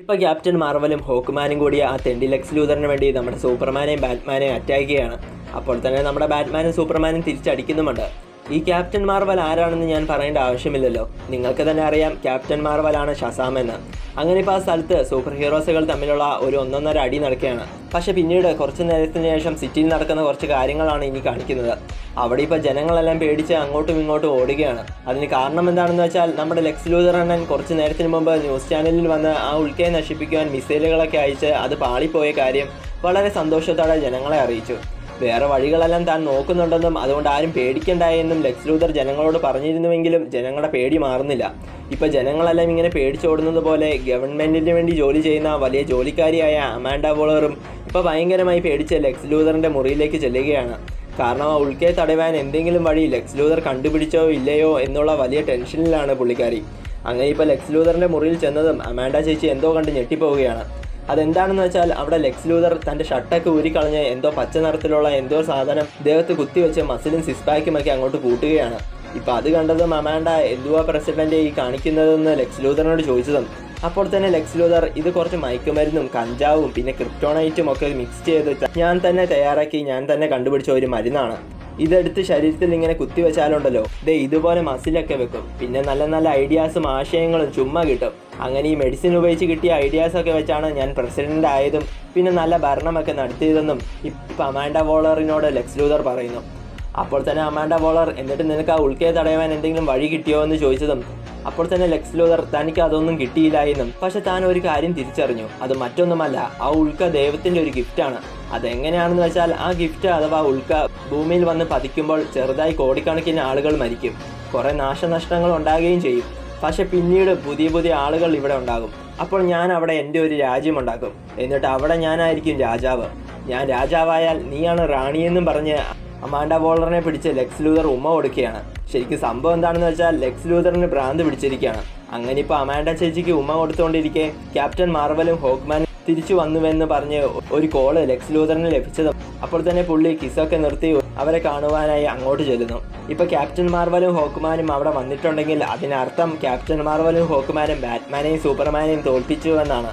ഇപ്പോൾ ക്യാപ്റ്റൻ മാർവലും ഹോക്ക്മാനും കൂടി ആ തെണ്ടി ലെക്സ് ലൂഥറിന് വേണ്ടി നമ്മുടെ സൂപ്പർമാനെയും ബാറ്റ്മാനെയും അറ്റാക്ക് ചെയ്യുകയാണ്. അപ്പോൾ തന്നെ നമ്മുടെ ബാറ്റ്മാനും സൂപ്പർമാനും തിരിച്ചടിക്കുന്നുമുണ്ട്. ഈ ക്യാപ്റ്റൻ മാർവൽ ആരാണെന്ന് ഞാൻ പറയേണ്ട ആവശ്യമില്ലല്ലോ, നിങ്ങൾക്ക് തന്നെ അറിയാം ക്യാപ്റ്റൻ മാർവലാണ് ഷസാം എന്ന്. അങ്ങനെ ഇപ്പോൾ ആ സ്ഥലത്ത് സൂപ്പർ ഹീറോസുകൾ തമ്മിലുള്ള ഒരു ഒന്നൊന്നര അടി നടക്കുകയാണ്. പക്ഷെ പിന്നീട് കുറച്ച് നേരത്തിന് ശേഷം സിറ്റിയിൽ നടക്കുന്ന കുറച്ച് കാര്യങ്ങളാണ് ഇനി കാണിക്കുന്നത്. അവിടെ ഇപ്പോൾ ജനങ്ങളെല്ലാം പേടിച്ച് അങ്ങോട്ടും ഇങ്ങോട്ടും ഓടുകയാണ്. അതിന് കാരണം എന്താണെന്ന് വെച്ചാൽ നമ്മുടെ ലെക്സ് ലൂഥർ അണ്ണൻ കുറച്ച് നേരത്തിന് മുമ്പ് ന്യൂസ് ചാനലിൽ വന്ന് ആ ഉൽക്കയെ നശിപ്പിക്കുവാൻ മിസൈലുകളൊക്കെ അയച്ച് അത് പാളിപ്പോയ കാര്യം വളരെ സന്തോഷത്തോടെ ജനങ്ങളെ അറിയിച്ചു. വേറെ വഴികളെല്ലാം താൻ നോക്കുന്നുണ്ടെന്നും അതുകൊണ്ട് ആരും പേടിക്കണ്ടായെന്നും ലെക്സ് ലൂഥർ ജനങ്ങളോട് പറഞ്ഞിരുന്നുവെങ്കിലും ജനങ്ങളുടെ പേടി മാറുന്നില്ല. ഇപ്പോൾ ജനങ്ങളെല്ലാം ഇങ്ങനെ പേടിച്ചോടുന്നത് പോലെ ഗവൺമെൻറ്റിന് വേണ്ടി ജോലി ചെയ്യുന്ന വലിയ ജോലിക്കാരിയായ അമാൻഡ വോളറും ഇപ്പോൾ ഭയങ്കരമായി പേടിച്ച് ലെക്സ് ലൂഥറിൻ്റെ മുറിയിലേക്ക് ചെല്ലുകയാണ്. കാരണം ആ ഉൽക്കയെ തടയാൻ എന്തെങ്കിലും വഴി ലെക്സ് ലൂഥർ കണ്ടുപിടിച്ചോ ഇല്ലയോ എന്നുള്ള വലിയ ടെൻഷനിലാണ് പുള്ളിക്കാരി. അങ്ങനെ ഇപ്പോൾ ലെക്സ് ലൂഥറിൻ്റെ മുറിയിൽ ചെന്നതും അമാൻഡ ചേച്ചി എന്തോ കണ്ട് ഞെട്ടിപ്പോവുകയാണ്. അതെന്താണെന്ന് വെച്ചാൽ അവിടെ ലെക്സ് ലൂഥർ തൻ്റെ ഷർട്ടൊക്കെ ഊരിക്കളഞ്ഞ് എന്തോ പച്ച നിറത്തിലുള്ള എന്തോ സാധനം ദേഹത്ത് കുത്തിവെച്ച് മസിലും സിക്സ് പാക്കുമൊക്കെ അങ്ങോട്ട് കൂട്ടുകയാണ്. ഇപ്പോൾ അത് കണ്ടതും അമാൻഡ എന്തുവാ പ്രസിഡന്റ് ഈ കാണിക്കുന്നതെന്ന് ലെക്സ് ലൂഥറിനോട് ചോദിച്ചതും അപ്പോൾ തന്നെ ലെക്സ് ലൂഥർ ഇത് കുറച്ച് മയക്കുമരുന്നും കഞ്ചാവും പിന്നെ ക്രിപ്റ്റോണൈറ്റും ഒക്കെ മിക്സ് ചെയ്ത് ഞാൻ തന്നെ തയ്യാറാക്കി ഞാൻ തന്നെ കണ്ടുപിടിച്ച ഒരു മരുന്നാണ്. ഇതെടുത്ത് ശരീരത്തിൽ ഇങ്ങനെ കുത്തിവെച്ചാലുണ്ടല്ലോ ഇതുപോലെ മസിലൊക്കെ വെക്കും. പിന്നെ നല്ല നല്ല ഐഡിയാസും ആശയങ്ങളും ചുമ്മാ കിട്ടും. അങ്ങനെ ഈ മെഡിസിൻ ഉപയോഗിച്ച് കിട്ടിയ ഐഡിയാസൊക്കെ വെച്ചാണ് ഞാൻ പ്രസിഡന്റ് ആയതും പിന്നെ നല്ല ഭരണമൊക്കെ നടത്തിയതെന്നും ഇപ്പം അമാൻഡ വോളറിനോട് ലെക്സ് ലൂഥർ പറയുന്നു. അപ്പോൾ തന്നെ അമാൻഡ വോളർ എന്നിട്ട് നിനക്ക് ആ ഉൽക്കയെ തടയാൻ എന്തെങ്കിലും വഴി കിട്ടിയോ എന്ന് ചോദിച്ചതും അപ്പോൾ തന്നെ ലെക്സ് ലൂഥർ തനിക്ക് അതൊന്നും കിട്ടിയില്ല എന്നും പക്ഷെ താൻ ഒരു കാര്യം തിരിച്ചറിഞ്ഞു, അത് മറ്റൊന്നുമല്ല, ആ ഉൽക്ക ദൈവത്തിൻ്റെ ഒരു ഗിഫ്റ്റാണ്. അതെങ്ങനെയാണെന്ന് വെച്ചാൽ ആ ഗിഫ്റ്റ് അഥവാ ഉൽക്ക ഭൂമിയിൽ വന്ന് പതിക്കുമ്പോൾ ചെറുതായി കോടിക്കണക്കിന് ആളുകൾ മരിക്കും, കുറേ നാശനഷ്ടങ്ങൾ ഉണ്ടാകുകയും ചെയ്യും. പക്ഷെ പിന്നീട് പുതിയ പുതിയ ആളുകൾ ഇവിടെ ഉണ്ടാകും. അപ്പോൾ ഞാൻ അവിടെ എൻ്റെ ഒരു രാജ്യമുണ്ടാക്കും, എന്നിട്ട് അവിടെ ഞാനായിരിക്കും രാജാവ്. ഞാൻ രാജാവായാൽ നീയാണ് റാണിയെന്നും പറഞ്ഞ് അമാൻഡ വോളറിനെ പിടിച്ച് ലെക്സ് ലൂഥർ ഉമ്മ കൊടുക്കുകയാണ്. ശരിക്കും സംഭവം എന്താണെന്ന് വെച്ചാൽ ലെക്സ് ലൂഥറിന് ഭ്രാന്ത് പിടിച്ചിരിക്കുകയാണ്. അങ്ങനെ ഇപ്പോൾ അമാൻഡ ചേച്ചിക്ക് ഉമ്മ കൊടുത്തുകൊണ്ടിരിക്കെ ക്യാപ്റ്റൻ മാർവലും ഹോക്ക്മാനും തിരിച്ചു വന്നുവെന്ന് പറഞ്ഞ് ഒരു കോള് ലെക്സ് ലൂഥറിന് ലഭിച്ചതും അപ്പോൾ തന്നെ പുള്ളി കിസ്സൊക്കെ നിർത്തി അവരെ കാണുവാനായി അങ്ങോട്ട് ചെല്ലുന്നു. ഇപ്പോൾ ക്യാപ്റ്റൻ മാർവലും ഹോക്ക്മാനും അവിടെ വന്നിട്ടുണ്ടെങ്കിൽ അതിനർത്ഥം ക്യാപ്റ്റൻ മാർവലും ഹോക്ക്മാനും ബാറ്റ്മാനെയും സൂപ്പർമാനെയും തോൽപ്പിച്ചു എന്നാണ്.